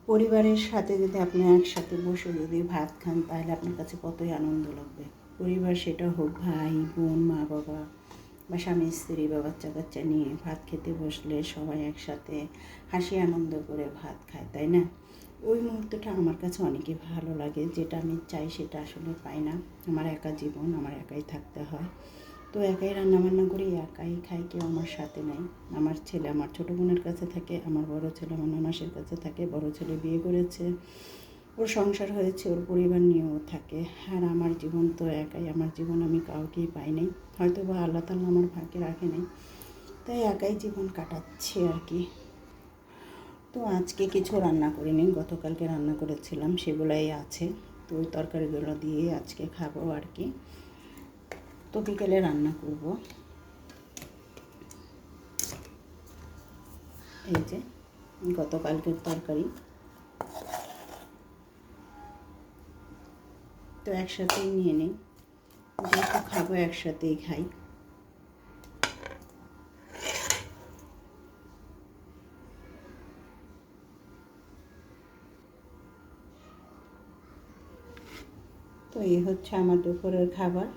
পরিবারের সাথে যদি আপনি একসাথে বসে যদি ভাত খান তাহলে আপনার কাছে কতই আনন্দ লাগবে। পরিবার সেটা হোক ভাই বোন মা বাবা বা স্বামী স্ত্রী বা বাচ্চা কাচ্চা নিয়ে ভাত খেতে বসলে সবাই একসাথে হাসি আনন্দ করে ভাত খায়, তাই না? ওই মুহূর্তটা আমার কাছে অনেকই ভালো লাগে। যেটা আমি চাই সেটা আসলে পাই না। আমার একা জীবন, আমার একাই থাকতে হয়। তো একাই রান্নাবান্না করি, একাই খাই, কেউ আমার সাথে নেই। আমার ছেলে আমার ছোটো বোনের কাছে থাকে, আমার বড় ছেলে আমার ননাসের কাছে থাকে। বড় ছেলে বিয়ে করেছে, ওর সংসার হয়েছে, ওর পরিবার নিয়েও থাকে। আর আমার জীবন তো একাই, আমার জীবন আমি কাউকেই পাই নাই, হয়তো বা আল্লাহ তাআলা আমার ভাগ্যে রাখে নাই, তাই একাই জীবন কাটাচ্ছি আর কি। তো আজকে কিছু রান্না করিনি, গতকালকে রান্না করেছিলাম সেগুলাই আছে। তো ওই তরকারিগুলো দিয়ে আজকে খাবো আর কি। তো বিকেলে রান্না করব। এই যে গতকালকের তরকারি, তো একসাথেই নিয়ে নিই, যেহেতু খাবো একসাথেই খাই। তো এই হচ্ছে আমার দুপুরের খাবার।